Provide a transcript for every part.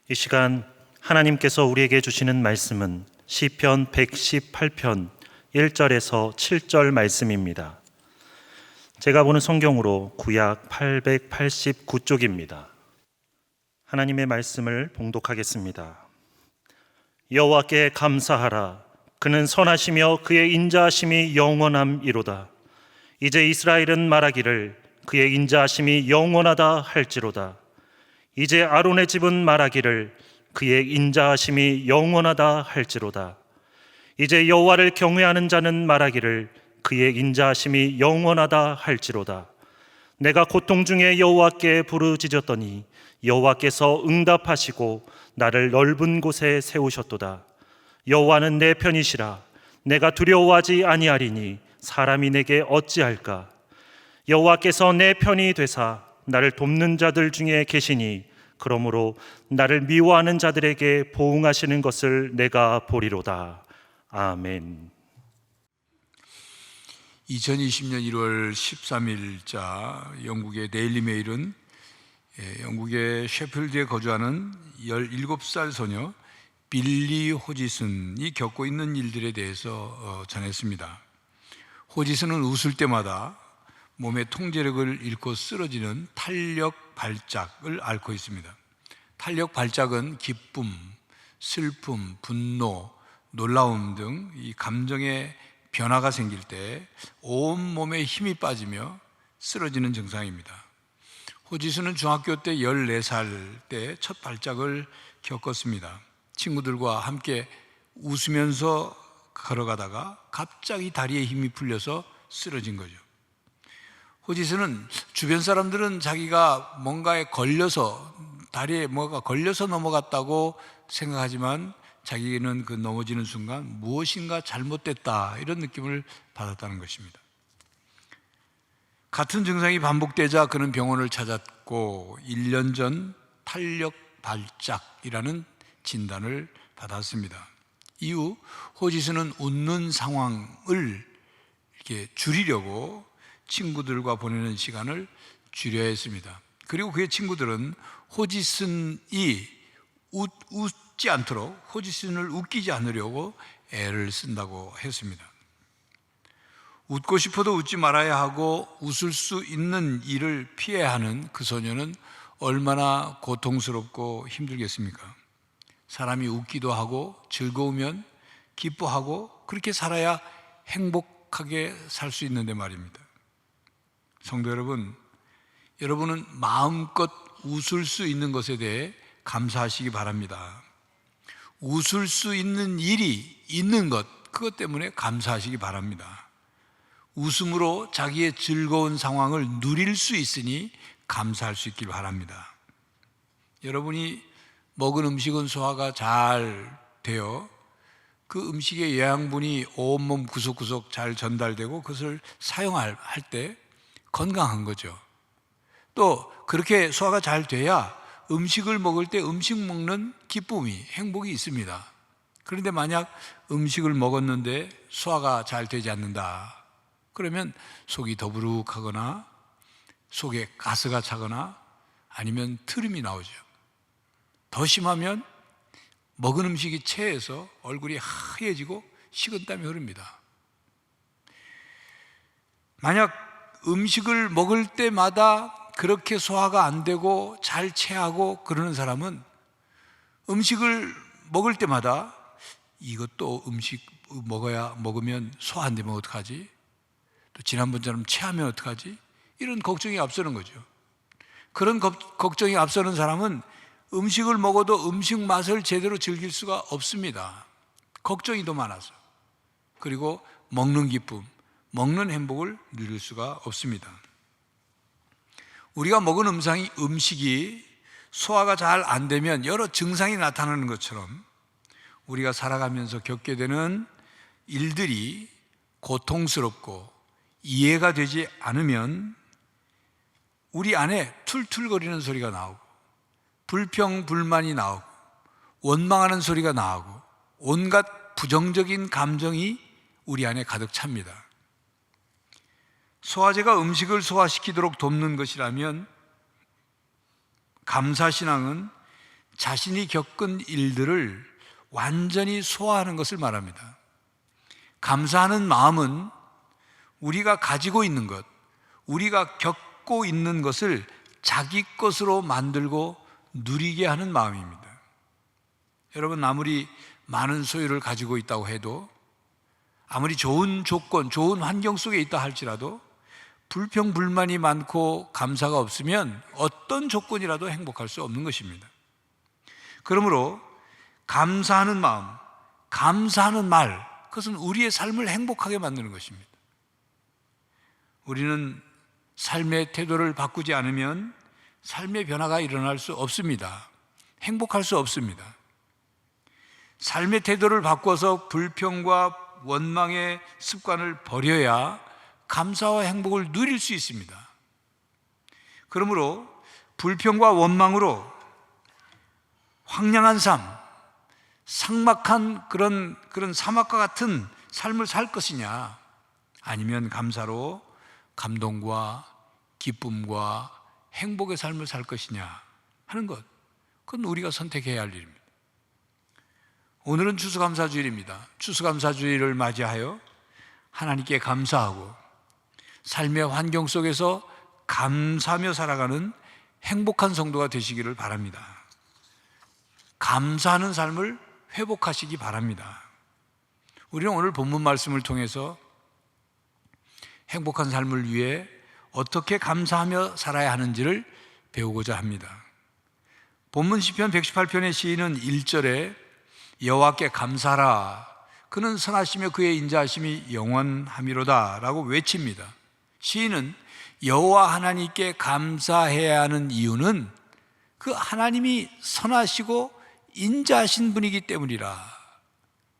이 시간 하나님께서 우리에게 주시는 말씀은 시편 118편 1절에서 7절 말씀입니다. 제가 보는 성경으로 구약 889쪽입니다. 하나님의 말씀을 봉독하겠습니다. 여호와께 감사하라. 그는 선하시며 그의 인자하심이 영원함이로다. 이제 이스라엘은 말하기를 그의 인자하심이 영원하다 할지로다. 이제 아론의 집은 말하기를 그의 인자하심이 영원하다 할지로다. 이제 여호와를 경외하는 자는 말하기를 그의 인자하심이 영원하다 할지로다. 내가 고통 중에 여호와께 부르짖었더니 여호와께서 응답하시고 나를 넓은 곳에 세우셨도다. 여호와는 내 편이시라. 내가 두려워하지 아니하리니 사람이 내게 어찌할까. 여호와께서 내 편이 되사 나를 돕는 자들 중에 계시니 그러므로 나를 미워하는 자들에게 보응하시는 것을 내가 보리로다. 아멘. 2020년 1월 13일자 영국의 데일리 메일은 영국의 셰필드에 거주하는 17살 소녀 빌리 호지슨이 겪고 있는 일들에 대해서 전했습니다. 호지슨은 웃을 때마다 몸의 통제력을 잃고 쓰러지는 탄력 발작을 앓고 있습니다. 탄력 발작은 기쁨, 슬픔, 분노, 놀라움 등 이 감정의 변화가 생길 때 온몸에 힘이 빠지며 쓰러지는 증상입니다. 호지수는 중학교 때 14살 때 첫 발작을 겪었습니다. 친구들과 함께 웃으면서 걸어가다가 갑자기 다리에 힘이 풀려서 쓰러진 거죠. 호지수는 주변 사람들은 자기가 뭔가에 걸려서 다리에 뭐가 걸려서 넘어갔다고 생각하지만 자기는 그 넘어지는 순간 무엇인가 잘못됐다 이런 느낌을 받았다는 것입니다. 같은 증상이 반복되자 그는 병원을 찾았고 1년 전 탄력 발작이라는 진단을 받았습니다. 이후 호지수는 웃는 상황을 이렇게 줄이려고 친구들과 보내는 시간을 줄여야 했습니다. 그리고 그의 친구들은 호지슨이 웃지 않도록, 호지슨을 웃기지 않으려고 애를 쓴다고 했습니다. 웃고 싶어도 웃지 말아야 하고 웃을 수 있는 일을 피해야 하는 그 소녀는 얼마나 고통스럽고 힘들겠습니까? 사람이 웃기도 하고 즐거우면 기뻐하고 그렇게 살아야 행복하게 살 수 있는데 말입니다. 성도 여러분, 여러분은 마음껏 웃을 수 있는 것에 대해 감사하시기 바랍니다. 웃을 수 있는 일이 있는 것, 그것 때문에 감사하시기 바랍니다. 웃음으로 자기의 즐거운 상황을 누릴 수 있으니 감사할 수 있길 바랍니다. 여러분이 먹은 음식은 소화가 잘 되어 그 음식의 영양분이 온몸 구석구석 잘 전달되고 그것을 사용할 때 건강한 거죠. 또 그렇게 소화가 잘 돼야 음식을 먹을 때 음식 먹는 기쁨이, 행복이 있습니다. 그런데 만약 음식을 먹었는데 소화가 잘 되지 않는다 그러면 속이 더부룩하거나 속에 가스가 차거나 아니면 트림이 나오죠. 더 심하면 먹은 음식이 체해서 얼굴이 하얘지고 식은땀이 흐릅니다. 만약 음식을 먹을 때마다 그렇게 소화가 안 되고 잘 체하고 그러는 사람은 음식을 먹을 때마다 이것도 음식 먹으면 소화 안 되면 어떡하지? 또 지난번처럼 체하면 어떡하지? 이런 걱정이 앞서는 거죠. 그런 걱정이 앞서는 사람은 음식을 먹어도 음식 맛을 제대로 즐길 수가 없습니다. 걱정이 더 많아서. 그리고 먹는 기쁨, 먹는 행복을 누릴 수가 없습니다. 우리가 먹은 음식이 소화가 잘 안 되면 여러 증상이 나타나는 것처럼 우리가 살아가면서 겪게 되는 일들이 고통스럽고 이해가 되지 않으면 우리 안에 툴툴거리는 소리가 나오고 불평, 불만이 나오고 원망하는 소리가 나오고 온갖 부정적인 감정이 우리 안에 가득 찹니다. 소화제가 음식을 소화시키도록 돕는 것이라면 감사신앙은 자신이 겪은 일들을 완전히 소화하는 것을 말합니다. 감사하는 마음은 우리가 가지고 있는 것, 우리가 겪고 있는 것을 자기 것으로 만들고 누리게 하는 마음입니다. 여러분, 아무리 많은 소유를 가지고 있다고 해도, 아무리 좋은 조건, 좋은 환경 속에 있다 할지라도 불평, 불만이 많고 감사가 없으면 어떤 조건이라도 행복할 수 없는 것입니다. 그러므로 감사하는 마음, 감사하는 말, 그것은 우리의 삶을 행복하게 만드는 것입니다. 우리는 삶의 태도를 바꾸지 않으면 삶의 변화가 일어날 수 없습니다. 행복할 수 없습니다. 삶의 태도를 바꿔서 불평과 원망의 습관을 버려야 감사와 행복을 누릴 수 있습니다. 그러므로 불평과 원망으로 황량한 삶, 삭막한 그런 사막과 같은 삶을 살 것이냐, 아니면 감사로 감동과 기쁨과 행복의 삶을 살 것이냐 하는 것, 그건 우리가 선택해야 할 일입니다. 오늘은 추수감사주일입니다. 추수감사주일을 맞이하여 하나님께 감사하고 삶의 환경 속에서 감사하며 살아가는 행복한 성도가 되시기를 바랍니다. 감사하는 삶을 회복하시기 바랍니다. 우리는 오늘 본문 말씀을 통해서 행복한 삶을 위해 어떻게 감사하며 살아야 하는지를 배우고자 합니다. 본문 시편 118편의 시인은 1절에 여호와께 감사하라, 그는 선하시며 그의 인자하심이 영원함이로다 라고 외칩니다. 시인은 여호와 하나님께 감사해야 하는 이유는 그 하나님이 선하시고 인자하신 분이기 때문이라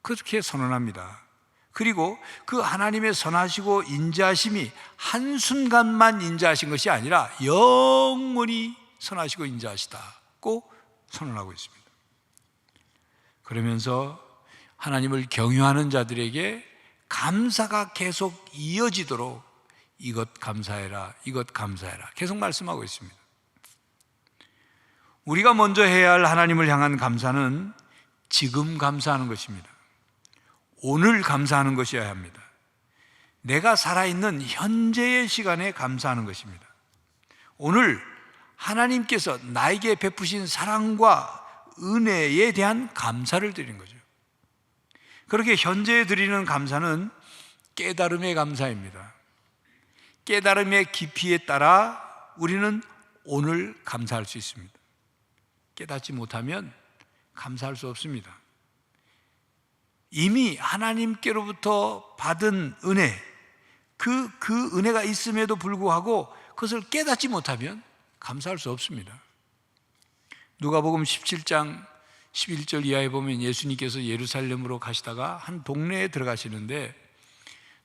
그렇게 선언합니다. 그리고 그 하나님의 선하시고 인자하심이 한순간만 인자하신 것이 아니라 영원히 선하시고 인자하시다고 선언하고 있습니다. 그러면서 하나님을 경유하는 자들에게 감사가 계속 이어지도록 이것 감사해라, 이것 감사해라 계속 말씀하고 있습니다. 우리가 먼저 해야 할 하나님을 향한 감사는 지금 감사하는 것입니다. 오늘 감사하는 것이어야 합니다. 내가 살아있는 현재의 시간에 감사하는 것입니다. 오늘 하나님께서 나에게 베푸신 사랑과 은혜에 대한 감사를 드리는 거죠. 그렇게 현재에 드리는 감사는 깨달음의 감사입니다. 깨달음의 깊이에 따라 우리는 오늘 감사할 수 있습니다. 깨닫지 못하면 감사할 수 없습니다. 이미 하나님께로부터 받은 은혜, 그 은혜가 있음에도 불구하고 그것을 깨닫지 못하면 감사할 수 없습니다. 누가복음 17장 11절 이하에 보면 예수님께서 예루살렘으로 가시다가 한 동네에 들어가시는데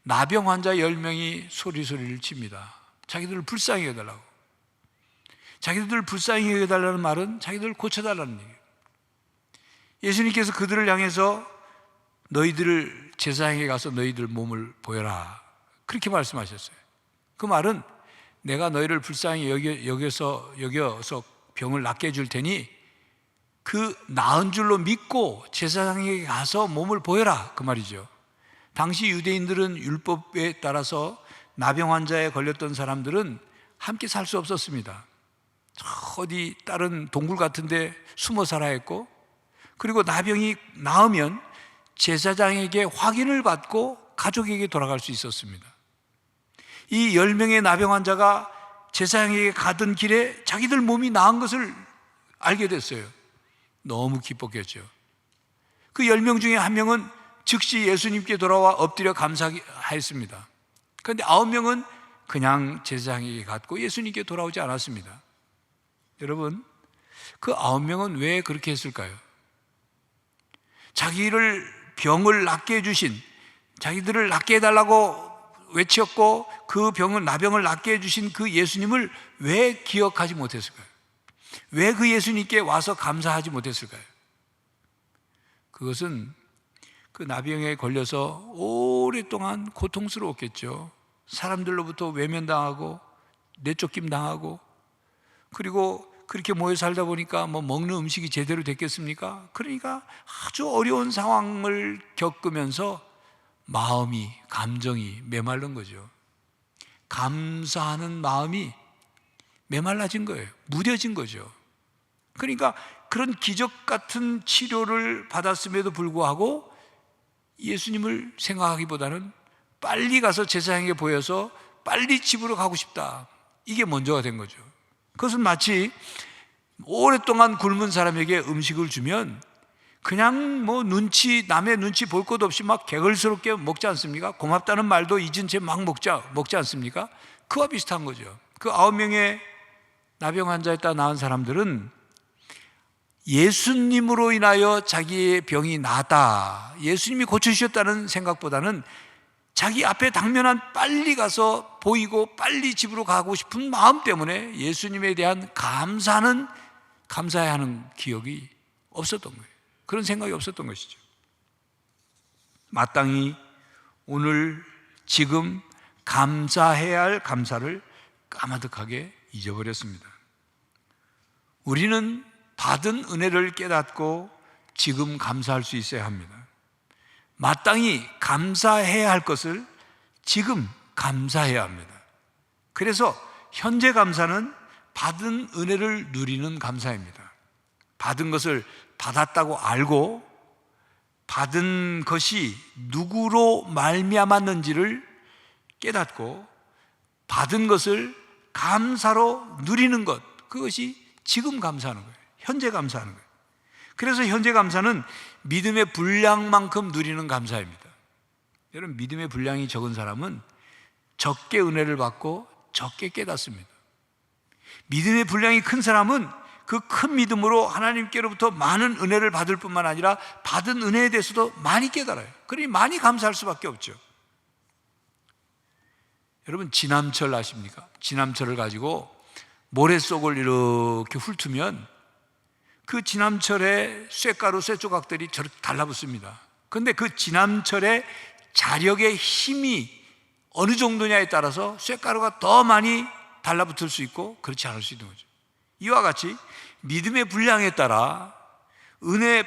나병 환자 10명이 소리를 칩니다. 자기들을 불쌍히 여겨달라고. 자기들 불쌍히 여겨달라는 말은 자기들을 고쳐달라는 얘기예요. 예수님께서 그들을 향해서 너희들을 제사장에게 가서 너희들 몸을 보여라 그렇게 말씀하셨어요. 그 말은 내가 너희를 불쌍히 여겨서 병을 낫게 해줄 테니 그 나은 줄로 믿고 제사장에게 가서 몸을 보여라 그 말이죠. 당시 유대인들은 율법에 따라서 나병 환자에 걸렸던 사람들은 함께 살 수 없었습니다. 어디 다른 동굴 같은 데 숨어 살아야 했고, 그리고 나병이 나으면 제사장에게 확인을 받고 가족에게 돌아갈 수 있었습니다. 이 10명의 나병 환자가 제사장에게 가던 길에 자기들 몸이 나은 것을 알게 됐어요. 너무 기뻤겠죠. 그 10명 중에 한 명은 즉시 예수님께 돌아와 엎드려 감사했습니다. 그런데 9명은 그냥 제사장에게 갔고 예수님께 돌아오지 않았습니다. 여러분, 그 9명은 왜 그렇게 했을까요? 자기를 병을 낫게 해주신, 자기들을 낫게 해달라고 외쳤고 그 병을, 나병을 낫게 해주신 그 예수님을 왜 기억하지 못했을까요? 왜 그 예수님께 와서 감사하지 못했을까요? 그것은 그 나병에 걸려서 오랫동안 고통스러웠겠죠. 사람들로부터 외면당하고 내쫓김 당하고, 그리고 그렇게 모여 살다 보니까 뭐 먹는 음식이 제대로 됐겠습니까? 그러니까 아주 어려운 상황을 겪으면서 마음이, 감정이 메마른 거죠. 감사하는 마음이 메말라진 거예요. 무뎌진 거죠. 그러니까 그런 기적 같은 치료를 받았음에도 불구하고 예수님을 생각하기보다는 빨리 가서 제사장에게 보여서 빨리 집으로 가고 싶다. 이게 먼저가 된 거죠. 그것은 마치 오랫동안 굶은 사람에게 음식을 주면 그냥 뭐 남의 눈치 볼 것 없이 막 개걸스럽게 먹지 않습니까? 고맙다는 말도 잊은 채 막 먹지 않습니까? 그와 비슷한 거죠. 그 9명의 나병 환자였다 나은 사람들은 예수님으로 인하여 자기의 병이 나았다, 예수님이 고쳐주셨다는 생각보다는 자기 앞에 당면한 빨리 가서 보이고 빨리 집으로 가고 싶은 마음 때문에 예수님에 대한 감사해야 하는 기억이 없었던 거예요. 그런 생각이 없었던 것이죠. 마땅히 오늘 지금 감사해야 할 감사를 까마득하게 잊어버렸습니다. 우리는 받은 은혜를 깨닫고 지금 감사할 수 있어야 합니다. 마땅히 감사해야 할 것을 지금 감사해야 합니다. 그래서 현재 감사는 받은 은혜를 누리는 감사입니다. 받은 것을 받았다고 알고 받은 것이 누구로 말미암았는지를 깨닫고 받은 것을 감사로 누리는 것, 그것이 지금 감사하는 거예요. 현재 감사하는 거예요. 그래서 현재 감사는 믿음의 분량만큼 누리는 감사입니다. 여러분, 믿음의 분량이 적은 사람은 적게 은혜를 받고 적게 깨닫습니다. 믿음의 분량이 큰 사람은 그 큰 믿음으로 하나님께로부터 많은 은혜를 받을 뿐만 아니라 받은 은혜에 대해서도 많이 깨달아요. 그러니 많이 감사할 수밖에 없죠. 여러분, 지남철 아십니까? 지남철을 가지고 모래 속을 이렇게 훑으면 그 지남철의 쇳가루, 쇳조각들이 저렇게 달라붙습니다. 그런데 그 지남철의 자력의 힘이 어느 정도냐에 따라서 쇳가루가 더 많이 달라붙을 수 있고 그렇지 않을 수 있는 거죠. 이와 같이 믿음의 분량에 따라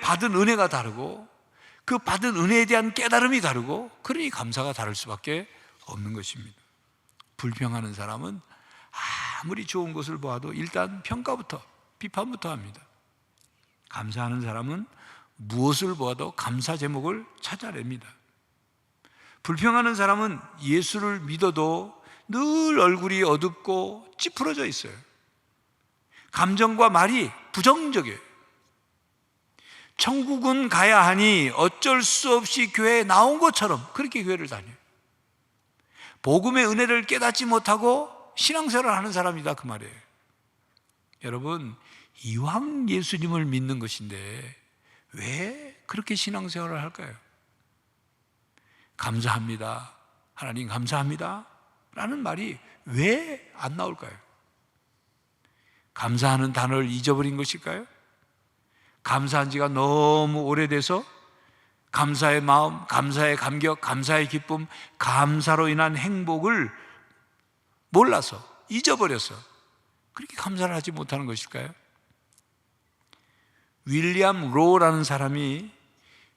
받은 은혜가 다르고 그 받은 은혜에 대한 깨달음이 다르고 그러니 감사가 다를 수밖에 없는 것입니다. 불평하는 사람은 아무리 좋은 것을 보아도 일단 평가부터, 비판부터 합니다. 감사하는 사람은 무엇을 보아도 감사 제목을 찾아냅니다. 불평하는 사람은 예수를 믿어도 늘 얼굴이 어둡고 찌푸러져 있어요. 감정과 말이 부정적이에요. 천국은 가야 하니 어쩔 수 없이 교회에 나온 것처럼 그렇게 교회를 다녀요. 복음의 은혜를 깨닫지 못하고 신앙생활을 하는 사람이다, 그 말이에요. 여러분, 이왕 예수님을 믿는 것인데 왜 그렇게 신앙생활을 할까요? 감사합니다, 하나님 감사합니다 라는 말이 왜 안 나올까요? 감사하는 단어를 잊어버린 것일까요? 감사한 지가 너무 오래돼서 감사의 마음, 감사의 감격, 감사의 기쁨, 감사로 인한 행복을 몰라서 잊어버려서 그렇게 감사를 하지 못하는 것일까요? 윌리엄 로라는 사람이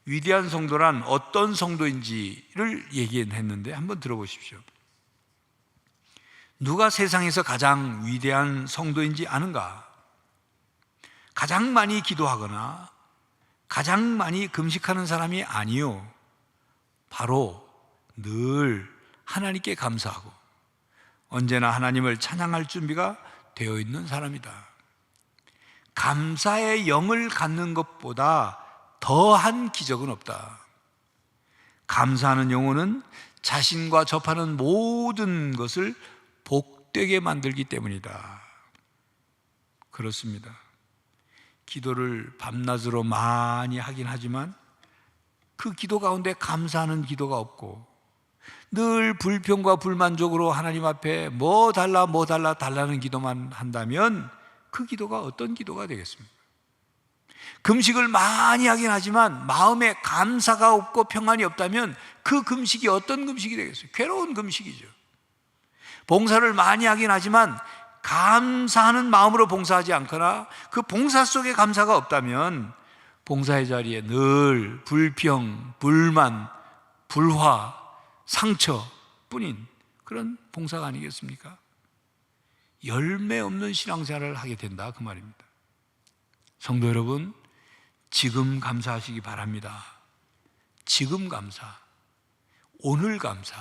위대한 성도란 어떤 성도인지를 얘기했는데 한번 들어보십시오. 누가 세상에서 가장 위대한 성도인지 아는가? 가장 많이 기도하거나 가장 많이 금식하는 사람이 아니요, 바로 늘 하나님께 감사하고 언제나 하나님을 찬양할 준비가 되어 있는 사람이다. 감사의 영을 갖는 것보다 더한 기적은 없다. 감사하는 영혼은 자신과 접하는 모든 것을 복되게 만들기 때문이다. 그렇습니다. 기도를 밤낮으로 많이 하긴 하지만 그 기도 가운데 감사하는 기도가 없고 늘 불평과 불만족으로 하나님 앞에 뭐 달라는 기도만 한다면 그 기도가 어떤 기도가 되겠습니까? 금식을 많이 하긴 하지만 마음에 감사가 없고 평안이 없다면 그 금식이 어떤 금식이 되겠어요? 괴로운 금식이죠. 봉사를 많이 하긴 하지만 감사하는 마음으로 봉사하지 않거나 그 봉사 속에 감사가 없다면 봉사의 자리에 늘 불평, 불만, 불화, 상처뿐인 그런 봉사가 아니겠습니까? 열매 없는 신앙생활을 하게 된다 그 말입니다. 성도 여러분, 지금 감사하시기 바랍니다. 지금 감사, 오늘 감사,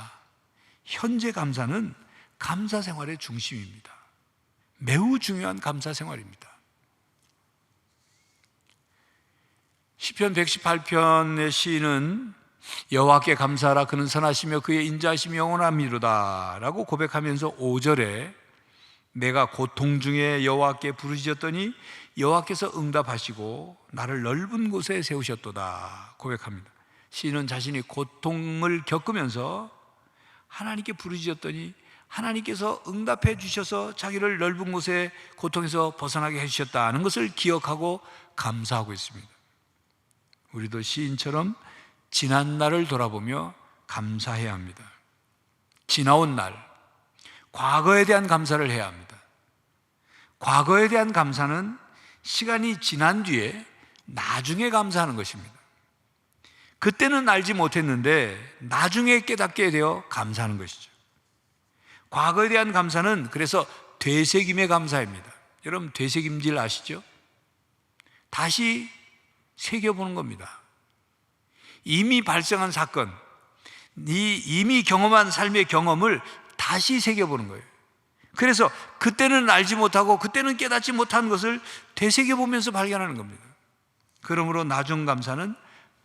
현재 감사는 감사 생활의 중심입니다. 매우 중요한 감사 생활입니다. 시편 118편의 시인은 여호와께 감사하라, 그는 선하시며 그의 인자하심이 영원함이로다 라고 고백하면서 5절에 내가 고통 중에 여호와께 부르짖었더니 여호와께서 응답하시고 나를 넓은 곳에 세우셨도다 고백합니다. 시인은 자신이 고통을 겪으면서 하나님께 부르짖었더니 하나님께서 응답해 주셔서 자기를 넓은 곳에 고통에서 벗어나게 해주셨다는 것을 기억하고 감사하고 있습니다. 우리도 시인처럼 지난 날을 돌아보며 감사해야 합니다. 지나온 날, 과거에 대한 감사를 해야 합니다. 과거에 대한 감사는 시간이 지난 뒤에 나중에 감사하는 것입니다. 그때는 알지 못했는데 나중에 깨닫게 되어 감사하는 것이죠. 과거에 대한 감사는 그래서 되새김의 감사입니다. 여러분, 되새김질 아시죠? 다시 새겨보는 겁니다. 이미 발생한 사건, 이미 경험한 삶의 경험을 다시 새겨보는 거예요. 그래서 그때는 알지 못하고 그때는 깨닫지 못한 것을 되새겨보면서 발견하는 겁니다. 그러므로 나중 감사는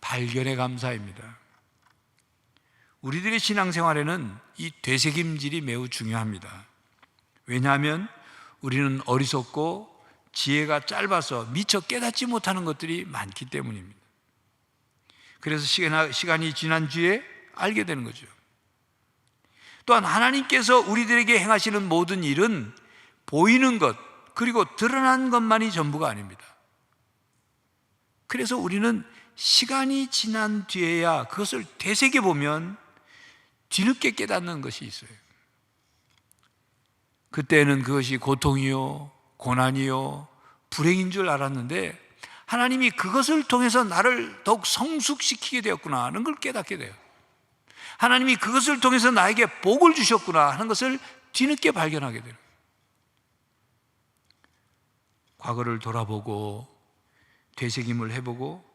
발견의 감사입니다. 우리들의 신앙생활에는 이 되새김질이 매우 중요합니다. 왜냐하면 우리는 어리석고 지혜가 짧아서 미처 깨닫지 못하는 것들이 많기 때문입니다. 그래서 시간이 지난 뒤에 알게 되는 거죠. 또한 하나님께서 우리들에게 행하시는 모든 일은 보이는 것 그리고 드러난 것만이 전부가 아닙니다. 그래서 우리는 시간이 지난 뒤에야 그것을 되새겨보면 뒤늦게 깨닫는 것이 있어요. 그때는 그것이 고통이요, 고난이요, 불행인 줄 알았는데 하나님이 그것을 통해서 나를 더욱 성숙시키게 되었구나 하는 걸 깨닫게 돼요. 하나님이 그것을 통해서 나에게 복을 주셨구나 하는 것을 뒤늦게 발견하게 돼요. 과거를 돌아보고 되새김을 해보고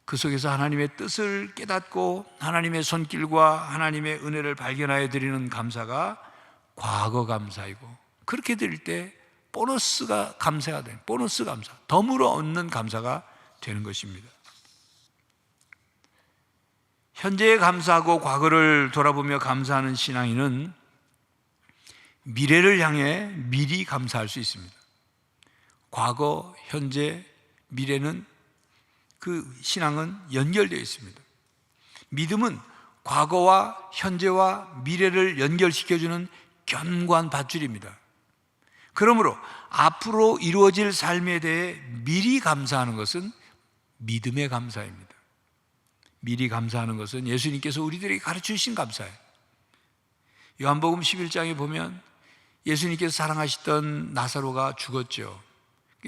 그 속에서 하나님의 뜻을 깨닫고 하나님의 손길과 하나님의 은혜를 발견하여 드리는 감사가 과거 감사이고, 그렇게 드릴 때 보너스가 감사가 되는, 보너스 감사, 덤으로 얻는 감사가 되는 것입니다. 현재에 감사하고 과거를 돌아보며 감사하는 신앙인은 미래를 향해 미리 감사할 수 있습니다. 과거, 현재, 미래는 그 신앙은 연결되어 있습니다. 믿음은 과거와 현재와 미래를 연결시켜주는 견고한 밧줄입니다. 그러므로 앞으로 이루어질 삶에 대해 미리 감사하는 것은 믿음의 감사입니다. 미리 감사하는 것은 예수님께서 우리들에게 가르치신 감사예요. 요한복음 11장에 보면 예수님께서 사랑하시던 나사로가 죽었죠.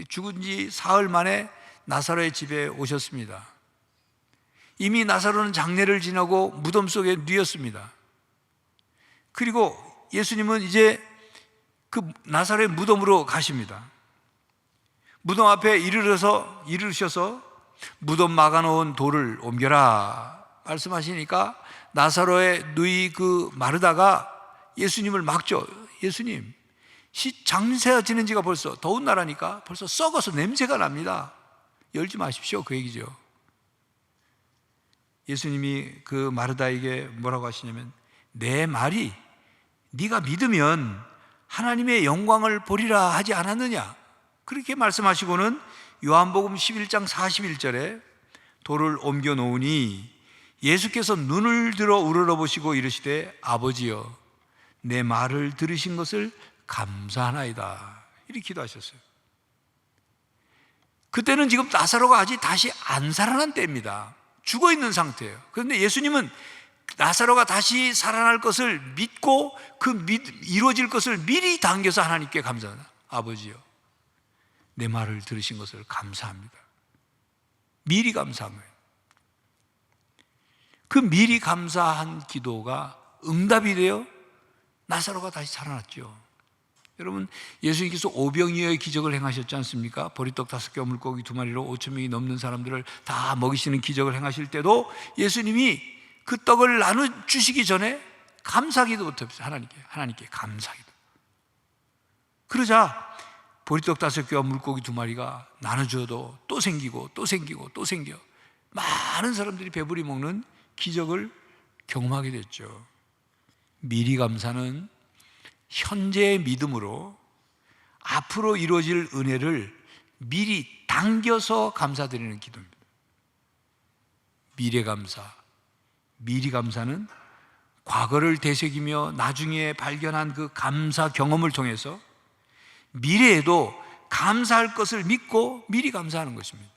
죽은 지 사흘 만에 나사로의 집에 오셨습니다. 이미 나사로는 장례를 지나고 무덤 속에 누웠습니다. 그리고 예수님은 이제 그 나사로의 무덤으로 가십니다. 무덤 앞에 이르셔서 무덤 막아놓은 돌을 옮겨라 말씀하시니까 나사로의 누이 그 마르다가 예수님을 막죠. 예수님, 장세가 지낸 지가 벌써, 더운 나라니까 벌써 썩어서 냄새가 납니다. 열지 마십시오, 그 얘기죠. 예수님이 그 마르다에게 뭐라고 하시냐면, 내 말이 네가 믿으면 하나님의 영광을 보리라 하지 않았느냐, 그렇게 말씀하시고는 요한복음 11장 41절에 돌을 옮겨 놓으니 예수께서 눈을 들어 우러러보시고 이르시되 아버지여, 내 말을 들으신 것을 감사하나이다, 이렇게 기도하셨어요. 그때는 지금 나사로가 아직 다시 안 살아난 때입니다. 죽어 있는 상태예요. 그런데 예수님은 나사로가 다시 살아날 것을 믿고 이루어질 것을 미리 당겨서 하나님께 감사하다. 아버지여, 내 말을 들으신 것을 감사합니다. 미리 감사한 거예요. 그 미리 감사한 기도가 응답이 되어 나사로가 다시 살아났죠. 여러분, 예수님께서 오병이어의 기적을 행하셨지 않습니까? 보리떡 5개, 물고기 2마리로 5,000명이 넘는 사람들을 다 먹이시는 기적을 행하실 때도 예수님이 그 떡을 나눠주시기 전에 감사기도부터 했어요. 하나님께 감사기도. 그러자 보리떡 5개와 물고기 2마리가 나눠줘도 또 생기고 또 생기고 또 생겨 많은 사람들이 배부리 먹는 기적을 경험하게 됐죠. 미리 감사는 현재의 믿음으로 앞으로 이루어질 은혜를 미리 당겨서 감사드리는 기도입니다. 미래 감사, 미리 감사는 과거를 되새기며 나중에 발견한 그 감사 경험을 통해서 미래에도 감사할 것을 믿고 미리 감사하는 것입니다.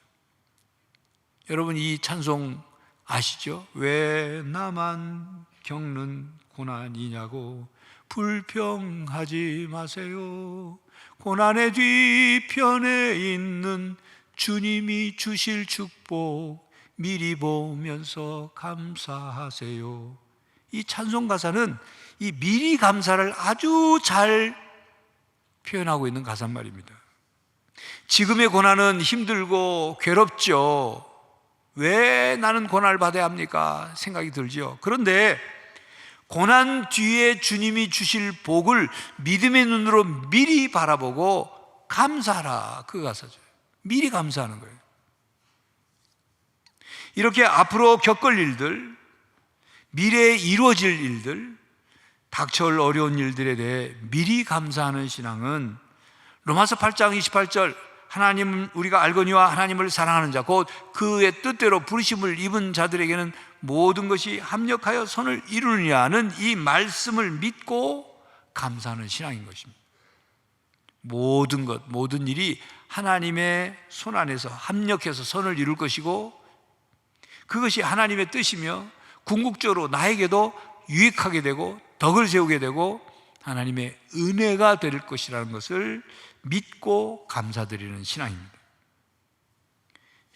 여러분, 이 찬송 아시죠? 왜 나만 겪는 고난이냐고 불평하지 마세요. 고난의 뒤편에 있는 주님이 주실 축복 미리 보면서 감사하세요. 이 찬송 가사는 이 미리 감사를 아주 잘 표현하고 있는 가사말입니다. 지금의 고난은 힘들고 괴롭죠. 왜 나는 고난을 받아야 합니까? 생각이 들죠. 그런데 고난 뒤에 주님이 주실 복을 믿음의 눈으로 미리 바라보고 감사하라. 그 가사죠. 미리 감사하는 거예요. 이렇게 앞으로 겪을 일들, 미래에 이루어질 일들, 닥쳐올 어려운 일들에 대해 미리 감사하는 신앙은 로마서 8장 28절 하나님 우리가 알거니와 하나님을 사랑하는 자 곧 그의 뜻대로 부르심을 입은 자들에게는 모든 것이 합력하여 선을 이루느냐는 이 말씀을 믿고 감사하는 신앙인 것입니다. 모든 것, 모든 일이 하나님의 손 안에서 합력해서 선을 이룰 것이고 그것이 하나님의 뜻이며 궁극적으로 나에게도 유익하게 되고 덕을 세우게 되고 하나님의 은혜가 될 것이라는 것을 믿고 감사드리는 신앙입니다.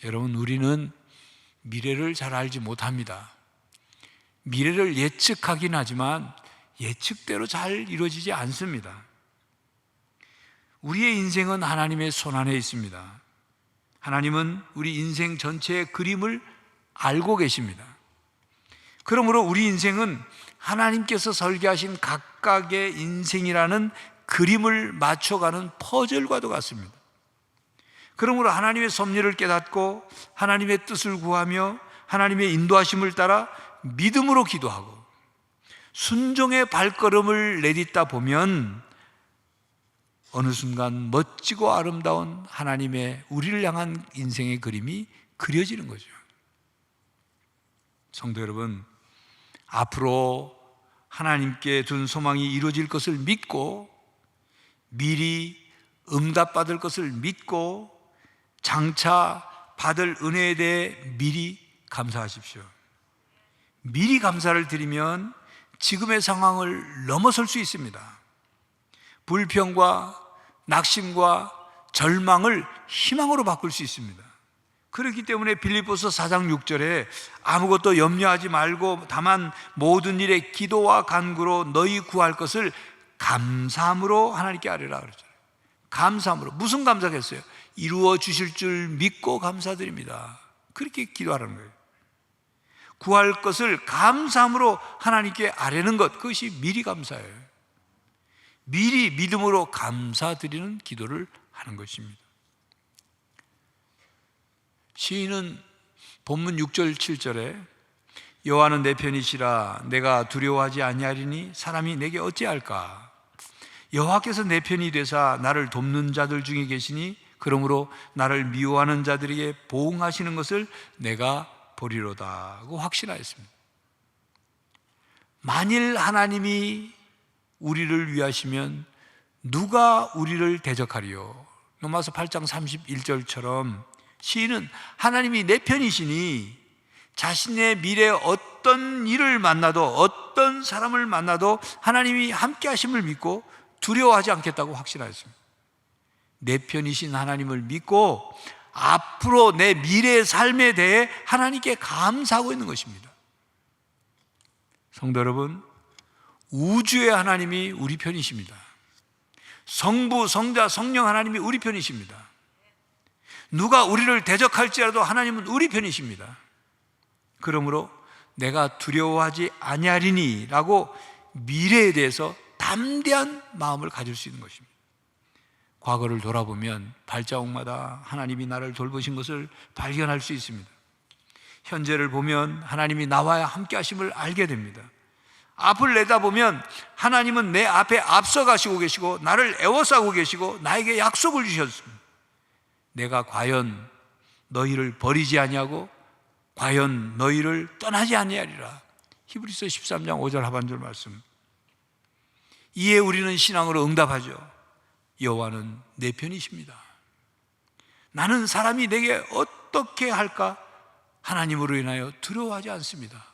여러분, 우리는 미래를 잘 알지 못합니다. 미래를 예측하긴 하지만 예측대로 잘 이루어지지 않습니다. 우리의 인생은 하나님의 손 안에 있습니다. 하나님은 우리 인생 전체의 그림을 알고 계십니다. 그러므로 우리 인생은 하나님께서 설계하신 각각의 인생이라는 그림을 맞춰가는 퍼즐과도 같습니다. 그러므로 하나님의 섭리를 깨닫고 하나님의 뜻을 구하며 하나님의 인도하심을 따라 믿음으로 기도하고 순종의 발걸음을 내딛다 보면 어느 순간 멋지고 아름다운 하나님의 우리를 향한 인생의 그림이 그려지는 거죠. 성도 여러분, 앞으로 하나님께 둔 소망이 이루어질 것을 믿고 미리 응답받을 것을 믿고 장차 받을 은혜에 대해 미리 감사하십시오. 미리 감사를 드리면 지금의 상황을 넘어설 수 있습니다. 불평과 낙심과 절망을 희망으로 바꿀 수 있습니다. 그렇기 때문에 빌립보서 4장 6절에 아무것도 염려하지 말고 다만 모든 일에 기도와 간구로 너희 구할 것을 감사함으로 하나님께 아뢰라 그러잖아요. 감사함으로. 무슨 감사겠어요? 이루어 주실 줄 믿고 감사드립니다. 그렇게 기도하라는 거예요. 구할 것을 감사함으로 하나님께 아뢰는 것, 그것이 미리 감사예요. 미리 믿음으로 감사드리는 기도를 하는 것입니다. 시인은 본문 6절 7절에 여호와는 내 편이시라 내가 두려워하지 아니하리니 사람이 내게 어찌할까. 여호와께서 내 편이 되사 나를 돕는 자들 중에 계시니 그러므로 나를 미워하는 자들에게 보응하시는 것을 내가 보리로다 하고 확신하였습니다. 만일 하나님이 우리를 위하시면 누가 우리를 대적하리요. 로마서 8장 31절처럼 시인은 하나님이 내 편이시니 자신의 미래에 어떤 일을 만나도 어떤 사람을 만나도 하나님이 함께 하심을 믿고 두려워하지 않겠다고 확신하였습니다. 내 편이신 하나님을 믿고 앞으로 내 미래의 삶에 대해 하나님께 감사하고 있는 것입니다. 성도 여러분, 우주의 하나님이 우리 편이십니다. 성부, 성자, 성령 하나님이 우리 편이십니다. 누가 우리를 대적할지라도 하나님은 우리 편이십니다. 그러므로 내가 두려워하지 아니하리니 라고 미래에 대해서 담대한 마음을 가질 수 있는 것입니다. 과거를 돌아보면 발자국마다 하나님이 나를 돌보신 것을 발견할 수 있습니다. 현재를 보면 하나님이 나와 함께 하심을 알게 됩니다. 앞을 내다보면 하나님은 내 앞에 앞서가시고 계시고 나를 애워싸고 계시고 나에게 약속을 주셨습니다. 내가 과연 너희를 버리지 아니하고 과연 너희를 떠나지 아니하리라. 히브리서 13장 5절 하반절 말씀. 이에 우리는 신앙으로 응답하죠. 여호와는 내 편이십니다. 나는 사람이 내게 어떻게 할까 하나님으로 인하여 두려워하지 않습니다.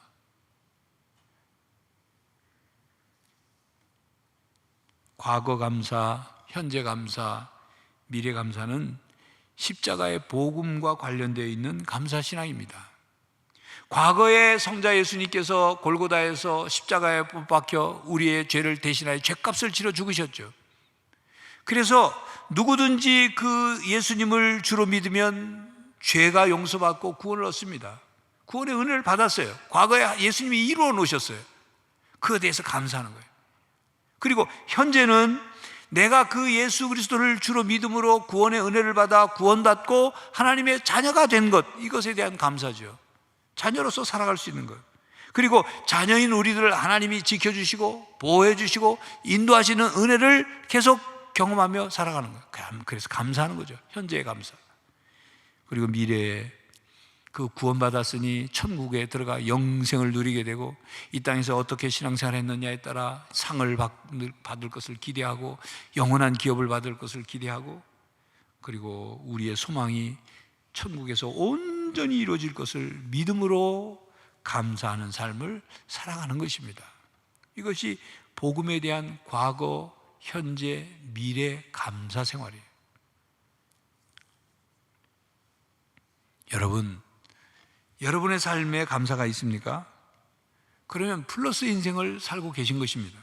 과거 감사, 현재 감사, 미래 감사는 십자가의 복음과 관련되어 있는 감사신앙입니다. 과거에 성자 예수님께서 골고다에서 십자가에 못 박혀 우리의 죄를 대신하여 죄값을 치러 죽으셨죠. 그래서 누구든지 그 예수님을 주로 믿으면 죄가 용서받고 구원을 얻습니다. 구원의 은혜를 받았어요. 과거에 예수님이 이루어 놓으셨어요. 그에 대해서 감사하는 거예요. 그리고 현재는 내가 그 예수 그리스도를 주로 믿음으로 구원의 은혜를 받아 구원받고 하나님의 자녀가 된 것, 이것에 대한 감사죠. 자녀로서 살아갈 수 있는 것. 그리고 자녀인 우리들을 하나님이 지켜주시고 보호해주시고 인도하시는 은혜를 계속 경험하며 살아가는 거예요. 그래서 감사하는 거죠. 현재의 감사. 그리고 미래에 그 구원받았으니 천국에 들어가 영생을 누리게 되고 이 땅에서 어떻게 신앙생활을 했느냐에 따라 상을 받을 것을 기대하고 영원한 기업을 받을 것을 기대하고 그리고 우리의 소망이 천국에서 온전히 이루어질 것을 믿음으로 감사하는 삶을 살아가는 것입니다. 이것이 복음에 대한 과거, 현재, 미래 감사 생활이에요. 여러분의 삶에 감사가 있습니까? 그러면 플러스 인생을 살고 계신 것입니다.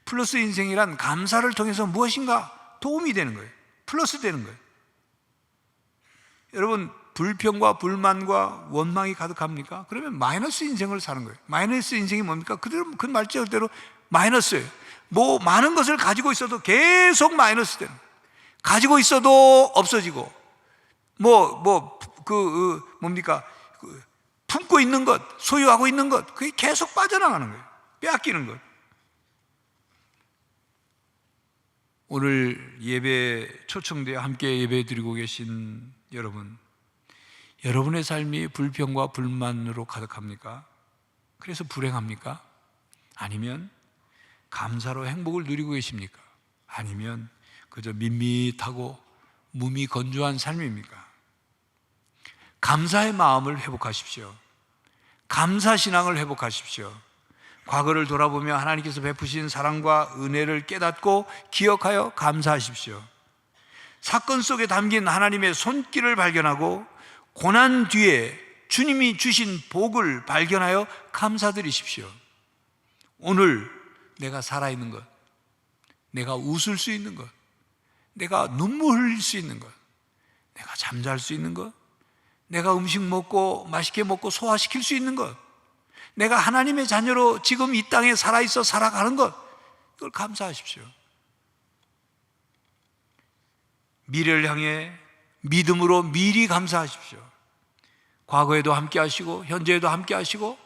플러스 인생이란 감사를 통해서 무엇인가 도움이 되는 거예요. 플러스 되는 거예요. 여러분, 불평과 불만과 원망이 가득합니까? 그러면 마이너스 인생을 사는 거예요. 마이너스 인생이 뭡니까? 그 말대로 마이너스예요. 뭐 많은 것을 가지고 있어도 계속 마이너스 되는 거예요. 가지고 있어도 없어지고 품고 있는 것, 소유하고 있는 것, 그게 계속 빠져나가는 거예요. 빼앗기는 것. 오늘 예배 초청되어 함께 예배 드리고 계신 여러분, 여러분의 삶이 불평과 불만으로 가득합니까? 그래서 불행합니까? 아니면 감사로 행복을 누리고 계십니까? 아니면 그저 밋밋하고 몸이 건조한 삶입니까? 감사의 마음을 회복하십시오. 감사신앙을 회복하십시오. 과거를 돌아보며 하나님께서 베푸신 사랑과 은혜를 깨닫고 기억하여 감사하십시오. 사건 속에 담긴 하나님의 손길을 발견하고 고난 뒤에 주님이 주신 복을 발견하여 감사드리십시오. 오늘 내가 살아있는 것, 내가 웃을 수 있는 것, 내가 눈물 흘릴 수 있는 것, 내가 잠잘 수 있는 것, 내가 음식 먹고 맛있게 먹고 소화시킬 수 있는 것, 내가 하나님의 자녀로 지금 이 땅에 살아있어 살아가는 것, 이걸 감사하십시오. 미래를 향해 믿음으로 미리 감사하십시오. 과거에도 함께 하시고 현재에도 함께 하시고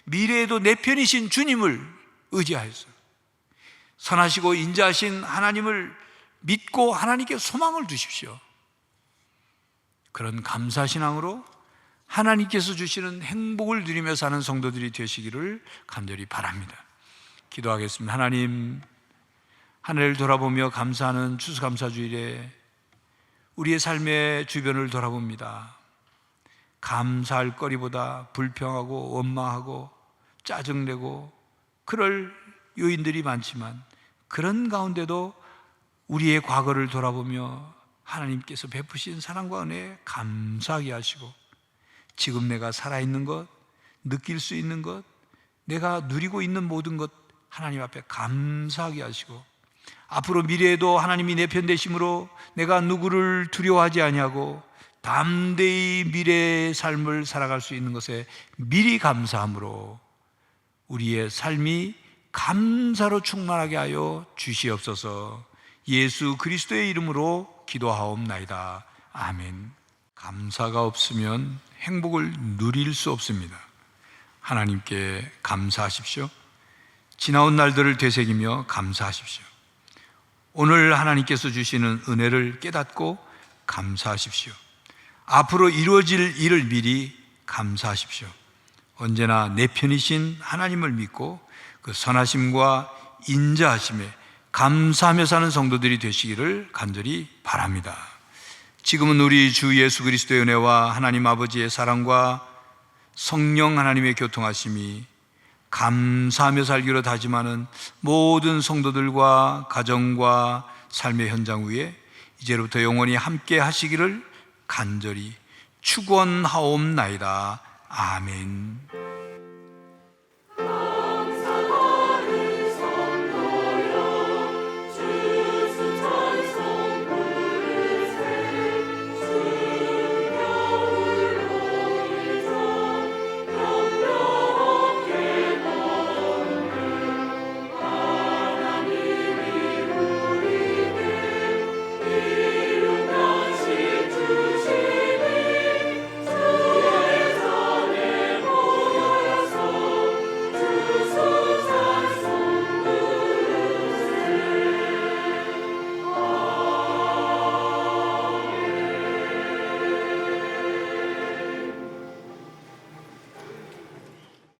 미래에도 내 편이신 주님을 의지하여서 선하시고 인자하신 하나님을 믿고 하나님께 소망을 두십시오. 그런 감사신앙으로 하나님께서 주시는 행복을 누리며 사는 성도들이 되시기를 간절히 바랍니다. 기도하겠습니다. 하나님, 한 해를 돌아보며 감사하는 추수감사주일에 우리의 삶의 주변을 돌아봅니다. 감사할 거리보다 불평하고 원망하고 짜증내고 그럴 요인들이 많지만 그런 가운데도 우리의 과거를 돌아보며 하나님께서 베푸신 사랑과 은혜에 감사하게 하시고, 지금 내가 살아있는 것, 느낄 수 있는 것, 내가 누리고 있는 모든 것 하나님 앞에 감사하게 하시고, 앞으로 미래에도 하나님이 내 편 되심으로 내가 누구를 두려워하지 아니하고 담대히 미래의 삶을 살아갈 수 있는 것에 미리 감사함으로 우리의 삶이 감사로 충만하게 하여 주시옵소서. 예수 그리스도의 이름으로 기도하옵나이다. 아멘. 감사가 없으면 행복을 누릴 수 없습니다. 하나님께 감사하십시오. 지나온 날들을 되새기며 감사하십시오. 오늘 하나님께서 주시는 은혜를 깨닫고 감사하십시오. 앞으로 이루어질 일을 미리 감사하십시오. 언제나 내 편이신 하나님을 믿고 그 선하심과 인자하심에 감사하며 사는 성도들이 되시기를 간절히 바랍니다. 지금은 우리 주 예수 그리스도의 은혜와 하나님 아버지의 사랑과 성령 하나님의 교통하심이 감사하며 살기로 다짐하는 모든 성도들과 가정과 삶의 현장 위에 이제부터 영원히 함께 하시기를 간절히 축원하옵나이다. 아멘.